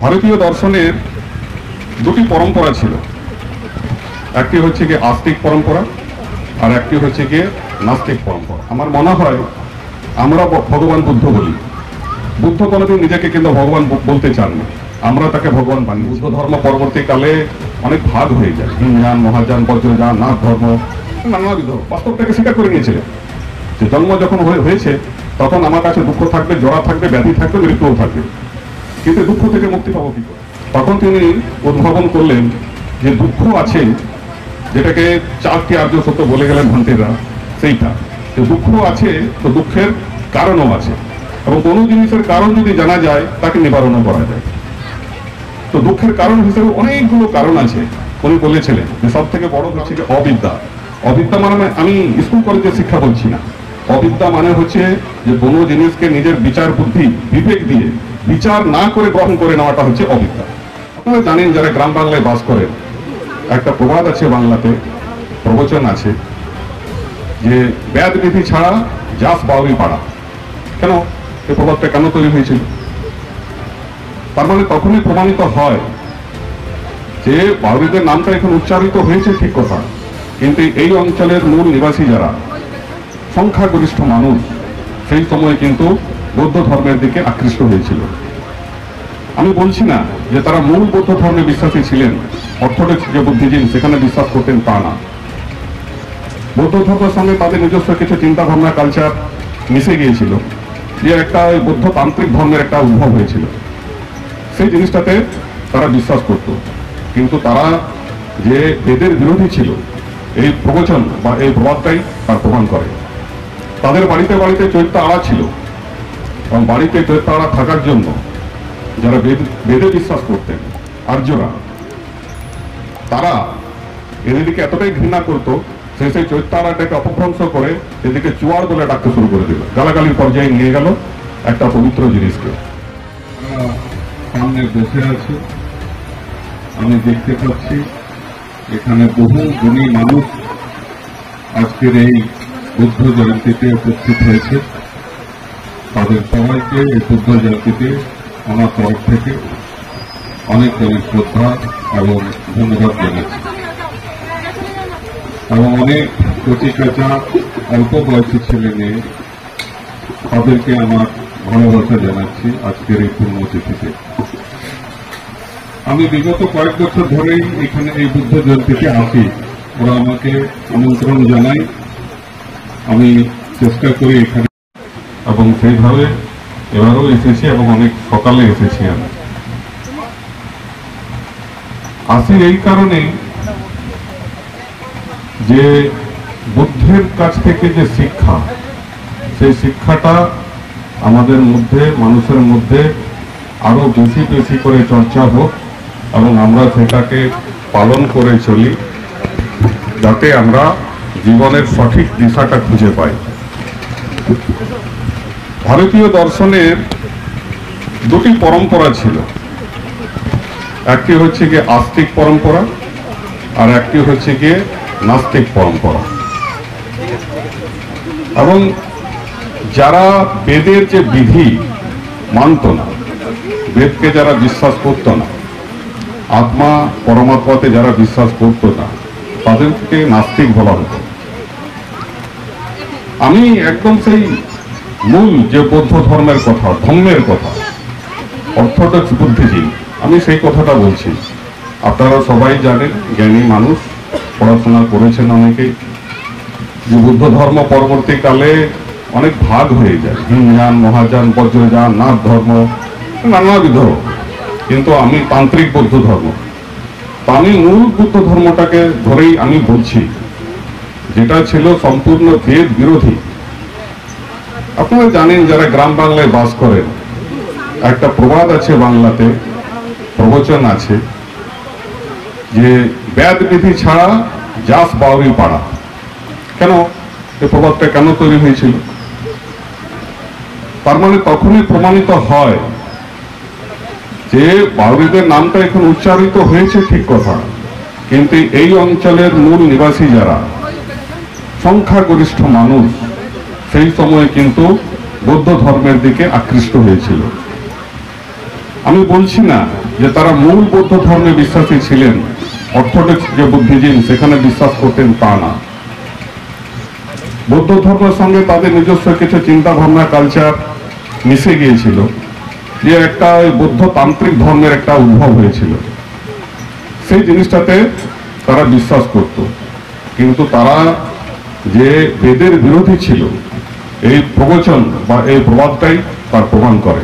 ভারতীয় দর্শনের দুটি পরম্পরা ছিল, একটি হচ্ছে গিয়ে আস্তিক পরম্পরা আর একটি হচ্ছে গিয়ে নাস্তিক পরম্পরা। আমার মনে হয় আমরা ভগবান বুদ্ধ বলি, বুদ্ধ কোনোদিন নিজেকে কিন্তু ভগবান বলতে চাননি, আমরা তাকে ভগবান বানি। বুদ্ধ ধর্ম পরবর্তীকালে অনেক ভাগ হয়ে যায়, হিনযান, মহাযান, বজ্রযান, নাথ ধর্ম, নানাবিধ। বাস্তবটাকে স্বীকার করে নিয়েছিলেন যে জন্ম যখন হয়েছে তখন আমার কাছে দুঃখ থাকবে, জড়া থাকবে, ব্যাধি থাকবে, মৃত্যুও থাকবে, কিন্তু দুঃখ থেকে মুক্তি পাবো কি করে? তখন তিনি উদ্ভাবন করলেন যে দুঃখ আছে, যেটাকে 4টি আর্য সত্য বলে গেলেন ভান্তিরা, সেইটা যে দুঃখ আছে, তো দুঃখের কারণও আছে, এবং কোনো জিনিসের কারণ যদি জানা যায় তাকে নিবারণও করা যায়। তো দুঃখের কারণ হিসেবে অনেকগুলো কারণ আছে। উনি বলেছিলেন যে সব থেকে বড় হচ্ছে যে অবিদ্যা। অবিদ্যা মানে আমি স্কুল কলেজের শিক্ষা বলছি না, অবিদ্যা মানে হচ্ছে যে কোনো জিনিসকে নিজের বিচার বুদ্ধি বিবেক দিয়ে বিচার না করে গ্রহণ করে নেওয়াটা হচ্ছে অবিদ্যা। আপনারা জানেন যারা গ্রাম বাংলায় বাস করেন, একটা প্রবাদ আছে বাংলাতে, প্রবচন আছে যে ব্যাদ বিধি ছাড়া যাস বাউরি পাড়া। কেন এই প্রবাদটা কেন তৈরি হয়েছিল? তার মানে তখনই প্রমাণিত হয় যে বাউরিদের নামটা এখন উচ্চারিত হয়েছে ঠিক কথা, কিন্তু এই অঞ্চলের মূল নিবাসী যারা সংখ্যাগরিষ্ঠ মানুষ, সেই সময় কিন্তু বৌদ্ধ ধর্মের দিকে আকৃষ্ট হয়েছিল। আমি বলছি না যে তারা মূল বৌদ্ধ ধর্মে বিশ্বাসী ছিলেন, অর্থোডক্স যে বুদ্ধিজীবী সেখানে বিশ্বাস করতেন তা না। বৌদ্ধ ধর্মের সঙ্গে তাদের নিজস্ব কিছু চিন্তা ভাবনা, কালচার মিশে গিয়েছিল, যে একটা ওই বৌদ্ধ তান্ত্রিক ধর্মের একটা উদ্ভব হয়েছিল, সেই জিনিসটাতে তারা বিশ্বাস করত। কিন্তু তারা যে বেদের বিরোধী ছিল, এই প্রবচন বা এই প্রবাদটাই তার প্রমাণ করে। তাদের বাড়িতে বাড়িতে চৈত্য আড়া ছিল, এবং বাড়িতে চৈত্য আড়া থাকার জন্য যারা বেদে বিশ্বাস করতেন আর্যরা, তারা এদিকে এতটাই ঘৃণা করতো, সেই চৈত্য আড়াটাকে অপভ্রংশ করে এদিকে চুয়ার বলে ডাকতে শুরু করে দিল, গালাগালির পর্যায়ে নিয়ে গেল একটা পবিত্র জিনিসকে। সামনে বসে আছে, আমি দেখতে পাচ্ছি এখানে বহু গুণী মানুষ আজকের এই বুদ্ধ জয়ন্তীতে উপস্থিত হয়েছে। তাদের সবাইকে এই বুদ্ধ জয়ন্তীতে আমার তরফ থেকে অনেক অনেক শ্রদ্ধা এবং ধন্যবাদ জানাচ্ছি, এবং অনেক কচি কাঁচা অল্প বয়সী ছেলে মেয়ে, তাদেরকে আমার ভালোবাসা জানাচ্ছি আজকের এই পুণ্যতিথিতে। আমি বিগত কয়েক বছর ধরেই এখানে এই বুদ্ধ জয়ন্তীতে আসি, ওরা আমাকে আমন্ত্রণ জানায়, আমি চেষ্টা করি এখানে, এবং সেইভাবে এবারও এসেছি এবং অনেক সকালে এসেছি। আমি আসি এই কারণে যে বুদ্ধের কাছ থেকে যে শিক্ষা, সেই শিক্ষাটা আমাদের মধ্যে, মানুষের মধ্যে আরো বেশি বেশি করে চর্চা হোক, এবং আমরা সেটাকে পালন করে চলি, যাতে আমরা জীবনের সঠিক দিশাটা খুঁজে পাই। ভারতীয় দর্শনের দুটি পরম্পরা ছিল, একটি হচ্ছে গিয়ে আস্তিক পরম্পরা আর একটি হচ্ছে গিয়ে নাস্তিক পরম্পরা। এবং যারা বেদের যে বিধি মানত না, বেদকে যারা বিশ্বাস করত না, আত্মা পরমাত্মাতে যারা বিশ্বাস করত না, তাদেরকে নাস্তিক বলা হতো। আমি একদম সেই মূল যে বৌদ্ধ ধর্মের কথা, ধর্মের কথা, অর্থোডক্স বুদ্ধিজীবী, আমি সেই কথাটা বলছি। আপনারা সবাই জানেন, জ্ঞানী মানুষ, পড়াশোনা করেছেন অনেকেই, যে বৌদ্ধ ধর্ম পরবর্তীকালে অনেক ভাগ হয়ে যায়, হিনযান, মহাযান, বজ্রযান, নাথ ধর্ম, নানাবিধ। কিন্তু আমি তান্ত্রিক বৌদ্ধ ধর্ম, তা আমি মূল বৌদ্ধ ধর্মটাকে ধরেই আমি বলছি, যেটা ছিল সম্পূর্ণ বেদ বিরোধী। আপনারা জানেন যারা গ্রাম বাংলায় বাস করেন, একটা প্রবাদ আছে বাংলাতে, প্রবচন আছে যে ব্যাদ বিধি ছাড়া যাস বাউরি পাড়া। কেন এই প্রবাদটা কেন তৈরি হয়েছিল? তার মানে তখনই প্রমাণিত হয় যে বাউরিদের নামটা এখন উচ্চারিত হয়েছে ঠিক কথা, কিন্তু এই অঞ্চলের মূল নিবাসী যারা সংখ্যাগরিষ্ঠ মানুষ, সেই সময় কিন্তু বৌদ্ধ ধর্মের দিকে আকৃষ্ট হয়েছিল। আমি বলছি না যে তারা মূল বৌদ্ধ ধর্মে বিশ্বাসী ছিলেন, অর্থোডক্স যে বুদ্ধিজীবী সেখানে বিশ্বাস করতেন তা না। বৌদ্ধ ধর্মের সঙ্গে তাদের নিজস্ব কিছু চিন্তা ভাবনা কালচার মিশে গিয়েছিল, যে একটা ওই বৌদ্ধ তান্ত্রিক ধর্মের একটা উদ্ভব হয়েছিল, সেই জিনিসটাতে তারা বিশ্বাস করত। কিন্তু তারা যে বেদের বিরোধী ছিল এই প্রবচন বা এই প্রবাদটাই তার প্রমাণ করে।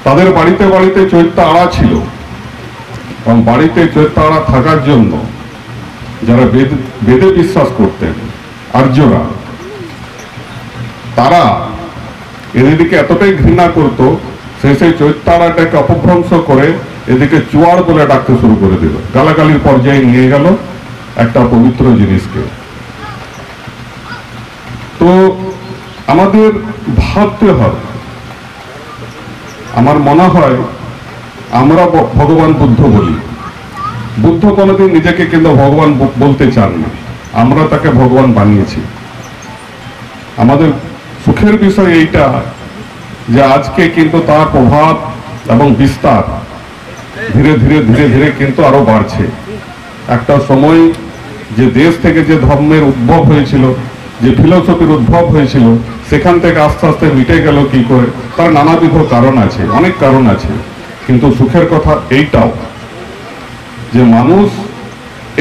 তাদের বাড়িতে বাড়িতে চৈত্য আড়া ছিল, এবং বাড়িতে চৈত্য আড়া থাকার জন্য যারা বেদে বিশ্বাস করতেন আর্যরা, তারা এদিকে এতটাই ঘৃণা করত, সেই চৈত্য আড়াটাকে অপভ্রংশ করে এদিকে চুয়াড় বলে ডাকতে শুরু করে দিল, গালাগালির পর্যায়ে নিয়ে গেল একটা পবিত্র জিনিসকে। তো আমাদের ভাবতে হবে, আমার মনে হয় আমরা ভগবান বুদ্ধ বলি, বুদ্ধ কোনোদিন নিজেকে কিন্তু ভগবান বলতে চান না, আমরা তাকে ভগবান বানিয়েছি। আমাদের সুখের বিষয় এইটা যে আজকে কিন্তু তার প্রভাব এবং বিস্তার ধীরে ধীরে ধীরে ধীরে কিন্তু আরো বাড়ছে। একটা সময় যে দেশ থেকে যে ধর্মের উদ্ভব হয়েছিল, যে ফিলোসফির উদ্ভব হয়েছিল, সেখান থেকে আস্তে আস্তে মিটে গেল কি করে, তার নানাবিধ কারণ আছে, অনেক কারণ আছে। কিন্তু সুখের কথা এইটাও যে মানুষ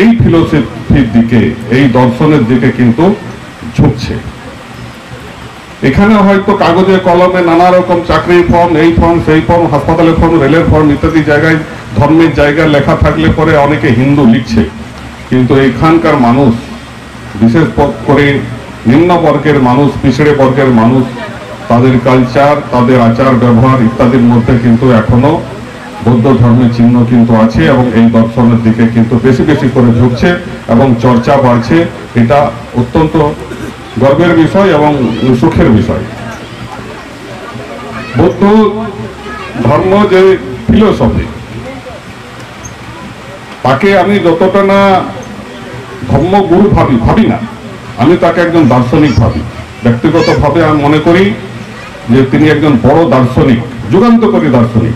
এই ফিলোসফির দিকে, এই দর্শনের দিকে কিন্তু ঝুঁকছে। এখানে হয়তো কাগজে কলমে নানা রকম চাকরির ফর্ম, এই ফর্ম সেই ফর্ম, হাসপাতালের ফর্ম, রেলের ফর্ম ইত্যাদি জায়গায় ধর্মের জায়গায় লেখা থাকলে পরে অনেকে হিন্দু লিখছে, কিন্তু এখানকার মানুষ, বিশেষ করে নিম্ন বর্গের মানুষ, পিছড়ে বর্গের মানুষ, তাদের কালচার, তাদের আচার ব্যবহার ইত্যাদির মধ্যে কিন্তু এখনো বৌদ্ধ ধর্মের চিহ্ন কিন্তু আছে, এবং এই দর্শনের দিকে কিন্তু বেশি বেশি করে ঝুঁকছে এবং চর্চা বাড়ছে। এটা অত্যন্ত গর্বের বিষয় এবং সুখের বিষয়। বৌদ্ধ ধর্ম যে ফিলোসফি, তাকে আমি যতটা না ধর্মগুরু ভাবি না, আমি তাকে একজন দার্শনিক ভাবি। ব্যক্তিগতভাবে আমি মনে করি যে তিনি একজন বড় দার্শনিক, যুগান্তকারী দার্শনিক।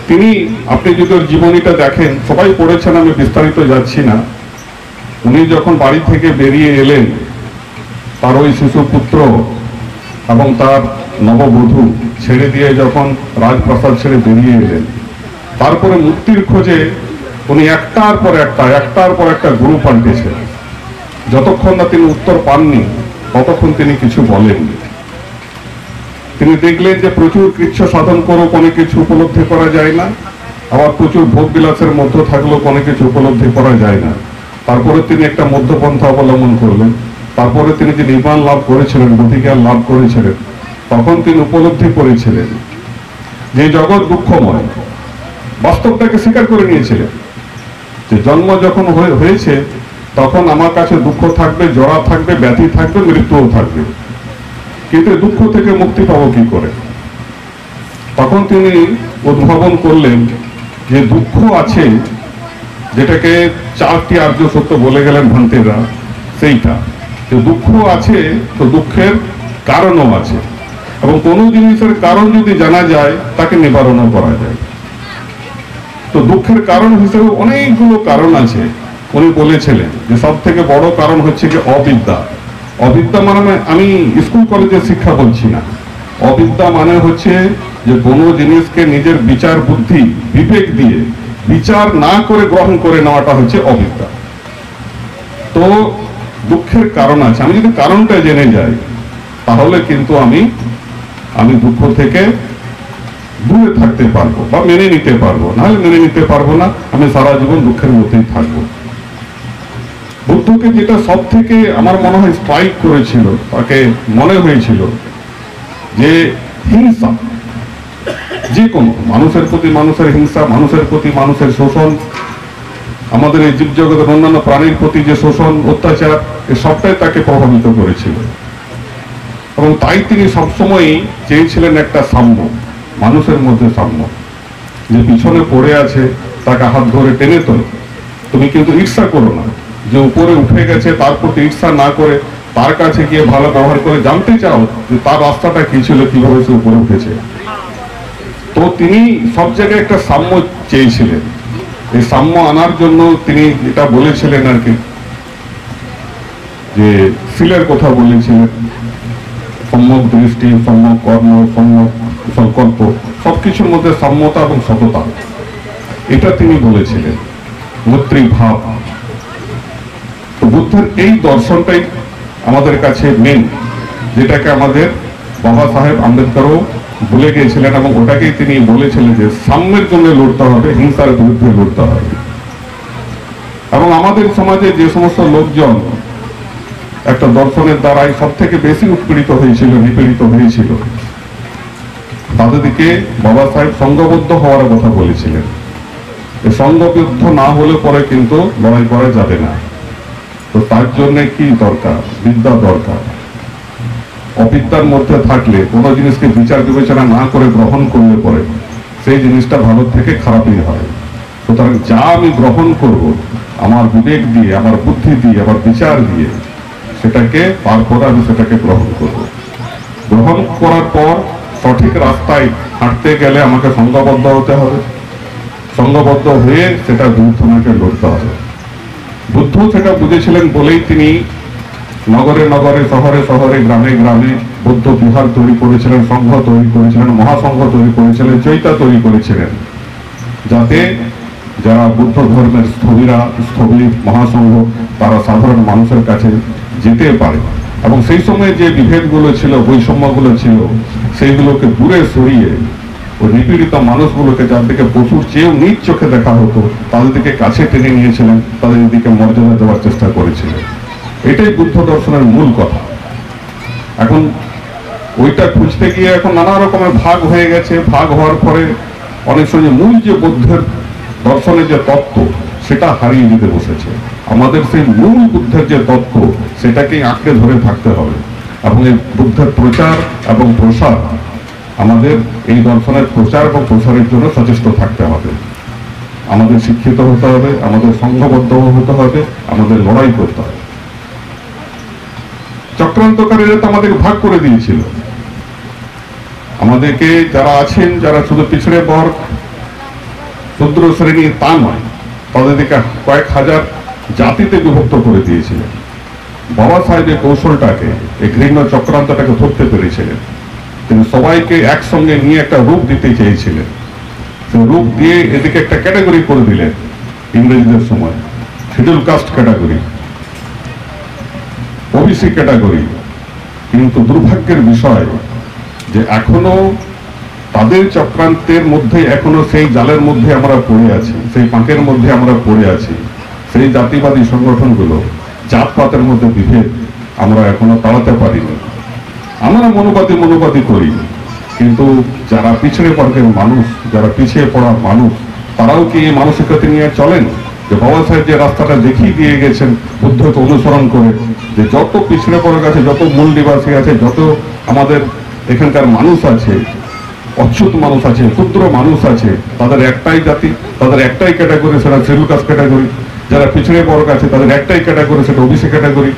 তিনি, আপনি যদি ওর জীবনীটা দেখেন, সবাই পড়েছেন, আমি বিস্তারিত যাচ্ছি না। উনি যখন বাড়ি থেকে বেরিয়ে এলেন, তার ওই শিশুপুত্র এবং তার নববধূ ছেড়ে দিয়ে যখন রাজপ্রাসাদ ছেড়ে বেরিয়ে এলেন, তারপরে মুক্তির খোঁজে উনি একটার পর একটা গুরু পাল্টেছেন। যতক্ষণ না তিনি উত্তর পাননি ততক্ষণ তিনি কিছু বলেননি। তিনি দেখলেন যে প্রচুর কৃচ্ছ সাধন করেও কোনো কিছু উপলব্ধি করা যায় না, আবার প্রচুর ভোগ বিলাসের মধ্যে থাকলেও কোনো কিছু উপলব্ধি করা যায় না। তারপরে তিনি একটা মধ্যপন্থা অবলম্বন করলেন। তারপরে তিনি যে নির্বাণ লাভ করেছিলেন, বুদ্ধিজ্ঞান লাভ করেছিলেন, তখন তিনি উপলব্ধি করেছিলেন যে জগৎ দুঃখময়। বাস্তবটাকে স্বীকার করে নিয়েছিলেন যে জন্ম যখন হয়েছে তখন আমার কাছে দুঃখ থাকবে, জরা থাকবে, ব্যাধি থাকবে, মৃত্যুও থাকবে, কিন্তু দুঃখ থেকে মুক্তি পাবো কি করে? তখন তিনি উদ্ভাবন করলেন যে দুঃখ আছে, যেটাকে 4টি আর্য সত্য বলে গেলেন ভান্তেরা, সেইটা যে দুঃখ আছে, তো দুঃখের কারণও আছে, এবং কোনো জিনিসের কারণ যদি জানা যায় তাকে নিবারণও করা যায়। তো দুঃখের কারণ হিসেবে অনেকগুলো কারণ আছে। উনি বলেছিলেন যে সব থেকে বড় কারণ হচ্ছে কি অবিদ্যা। অবিদ্যা মানে আমি স্কুল কলেজের শিক্ষা বলছি না, অবিদ্যা মানে হচ্ছে যে কোনো জিনিসকে নিজের বিচার বুদ্ধি বিবেক দিয়ে বিচার না করে গ্রহণ করে নেওয়াটা হচ্ছে অবিদ্যা। তো দুঃখের কারণ আছে, আমি যদি কারণটা জেনে যাই তাহলে কিন্তু আমি দুঃখ থেকে দূরে থাকতে পারবো বা মেনে নিতে পারবো, নাহলে মেনে নিতে পারবো না, আমি সারা জীবন দুঃখের মধ্যেই থাকবো। বুদ্ধকে যেটা সব থেকে আমার মনে হয় স্ট্রাইক করেছিল, তাকে মনে হয়েছিল যে হিংসা, যে কোনো মানুষের প্রতি মানুষের হিংসা, মানুষের প্রতি মানুষের শোষণ, আমাদের এই জীবজগতের অন্যান্য প্রাণীর প্রতি যে শোষণ অত্যাচার, এ সবটাই তাকে প্রভাবিত করেছিল। এবং তাই তিনি সবসময়ই চেয়েছিলেন একটা সাম্য, মানুষের মধ্যে সাম্য। যে পিছনে পড়ে আছে তাকে হাত ধরে টেনে তোলো, তুমি কিন্তু ঈর্ষা করো না। যে উপরে উঠে গেছে তার প্রতি ঈর্ষা না করে তার কাছে গিয়ে ভালো ব্যবহার করে জানতে চাও যে তার রাস্তাটা কি ছিল, কিভাবে সে উপরে উঠেছে। তো তিনি সব জায়গায় একটা সাম্য চেয়েছিলেন। এই সাম্য আনার জন্য তিনি এটা বলেছিলেন আর কি, যে শিলের কথা বলেছিলেন, সম্যক দৃষ্টি, সম্যক কর্ম, সম্যক সংকল্প, সবকিছুর মধ্যে সাম্যতা এবং সততা, এটা তিনি বলেছিলেন, মৈত্রীভাব। তো বুদ্ধের এই দর্শনটাই আমাদের কাছে মেন, যেটাকে আমাদের বাবা সাহেব আম্বেদকরও বলে গিয়েছিলেন, এবং ওটাকেই তিনি বলেছিলেন যে সাম্যের জন্য লড়তে হবে, হিংসার বিরুদ্ধে লড়তে হবে। এবং আমাদের সমাজে যে সমস্ত লোকজন একটা দর্শনের দ্বারাই সব থেকে বেশি উৎপীড়িত হয়েছিল, নিপীড়িত হয়েছিল, তাদেরকে বাবা সাহেব সংঘবদ্ধ হওয়ার কথা বলেছিলেন। এই সংঘবদ্ধ না হলে পরে কিন্তু লড়াই করা যাবে না। তো তার জন্য কি দরকার? বিদ্যা দরকার। অবিদ্যার মধ্যে থাকলে কোনো জিনিসকে বিচার বিবেচনা না করে গ্রহণ করলে পরে সেই জিনিসটা ভালো থেকে খারাপই হয়। সুতরাং যা আমি গ্রহণ করব আমার বিবেক দিয়ে, আমার বুদ্ধি দিয়ে, আমার বিচার দিয়ে, সেটাকে তারপরে আমি সেটাকে গ্রহণ করব। গ্রহণ করার পর সঠিক রাস্তায় হাঁটতে গেলে আমাকে সংঘবদ্ধ হতে হবে, সংঘবদ্ধ হয়ে সেটা বিরুদ্ধে আমাকে লড়তে হবে। বুদ্ধ সেটা বুঝেছিলেন বলেই তিনি নগরে নগরে, শহরে শহরে, গ্রামে গ্রামে বৌদ্ধ বিহার তৈরি করেছিলেন, সংঘ তৈরি করেছিলেন, মহাসংঘ তৈরি করেছিলেন, চৈতা তৈরি করেছিলেন, যাতে যারা বুদ্ধ ধর্মের স্থবির মহাসংঘ তারা সাধারণ মানুষের কাছে যেতে পারে, এবং সেই সময় যে বিভেদগুলো ছিল, বৈষম্যগুলো ছিল, সেইগুলোকে দূরে সরিয়ে ওই নিপীড়িত মানুষগুলোকে, যার দিকে পশুর চেয়েও নিজ চোখে দেখা হতো, তাদের দিকে কাছে টেনে নিয়েছিলেন, তাদের দিকে মর্যাদা দেওয়ার চেষ্টা করেছিলেন। এটাই বুদ্ধ দর্শনের মূল কথা। এখন ওইটা খুঁজতে গিয়ে এখন নানা রকমের ভাগ হয়ে গেছে। ভাগ হওয়ার পরে অনেক সময় মূল যে বুদ্ধের দর্শনের যে তত্ত্ব সেটা হারিয়ে দিতে বসেছে। আমাদের সেই মূল বুদ্ধের যে তত্ত্ব সেটাকেই আঁকড়ে ধরে থাকতে হবে, এবং এই বুদ্ধের প্রচার এবং প্রসার, আমাদের এই দর্শনের প্রচার এবং প্রসারের জন্য সচেষ্ট থাকতে হবে। আমাদের শিক্ষিত হতে হবে, আমাদের সংঘবদ্ধ হতে হবে, আমাদের লড়াই করতে হবে। চক্রান্তকারীরা তো আমাদেরকে ভাগ করে দিয়েছিল। আমাদেরকে যারা আছেন, যারা শুধু পিছড়ে বর্গ, ক্ষুদ্র শ্রেণী তা নয়, তাদেরকে কয়েক হাজার জাতিতে বিভক্ত করে দিয়েছিলেন। বাবা সাহেব এই কৌশলটাকে, এই ঘৃণ্য চক্রান্তটাকে ধরতে পেরেছিলেন। তিনি সবাইকে একসঙ্গে নিয়ে একটা রূপ দিতে চেয়েছিলেন। সেই রূপ দিয়ে এদিকে একটা ক্যাটাগরি করে দিলেন ইংরেজদের সময়, schedule caste category, OBC category. কিন্তু দুর্ভাগ্যের বিষয় যে এখনো তাদের চক্রান্তের মধ্যে, এখনো সেই জালের মধ্যে আমরা পড়ে আছি, সেই পাঁকের মধ্যে আমরা পড়ে আছি। সেই জাতিবাদী সংগঠনগুলো, জাতপাতের মধ্যে বিভেদ আমরা এখনো তাড়াতে পারিনি। আমরা মনোবাদী করি, কিন্তু যারা পিছড়ে বর্গের মানুষ, যারা পিছিয়ে পড়া মানুষ, তারাও কি এই মানসিকতা নিয়ে চলেন? যে বাবা সাহেব যে রাস্তাটা দেখিয়ে দিয়ে গেছেন বুদ্ধকে অনুসরণ করে, যে যত পিছড়ে বর্গ আছে, যত মূল নিবাসী আছে, যত আমাদের এখানকার মানুষ আছে, অচ্যুত মানুষ আছে, ক্ষুদ্র মানুষ আছে, তাদের একটাই জাতি, তাদের একটাই ক্যাটাগরি, সেটা শিডিউল কাস্ট ক্যাটাগরি। যারা পিছড়ে বর্গ আছে তাদের একটাই ক্যাটাগরি, সেটা ওবিসি ক্যাটাগরি।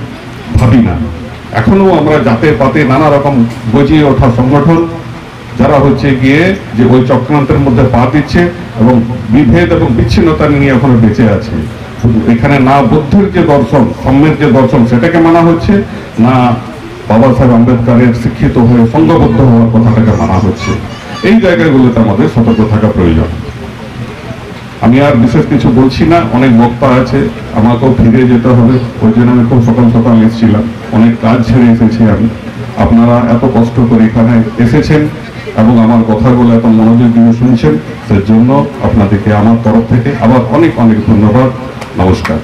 ভাবি না, এখনো আমরা জাতে পাতে নানা রকম গজিয়ে ওঠা সংগঠন, যারা হচ্ছে গিয়ে যে ওই চক্রান্তের মধ্যে পা দিচ্ছে এবং বিভেদ এবং বিচ্ছিন্নতা নিয়ে এখনো বেঁচে আছে। এখানে না বুদ্ধের যে দর্শন, সাম্যের যে দর্শন, সেটাকে মানা হচ্ছে না বাবা সাহেব আম্বেদকরের শিক্ষিত হয়ে সংঘবদ্ধ হওয়ার কথাটাকে মানা হচ্ছে। এই জায়গাগুলোতে আমাদের সতর্ক থাকা প্রয়োজন। আমি আর বিশেষ কিছু বলছি না, অনেক বক্তা আছে, আমাকেও ফিরে যেতে হবে। ওই জন্য আমি খুব সকাল সকাল এসেছিলাম, অনেক কাজ ছেড়ে এসেছি আমি। আপনারা এত কষ্ট করে এখানে এসেছেন এবং আমার কথাগুলো এত মনোযোগ দিয়ে শুনছেন, সেজন্য আপনাদেরকে আমার তরফ থেকে আবার অনেক অনেক ধন্যবাদ। নমস্কার।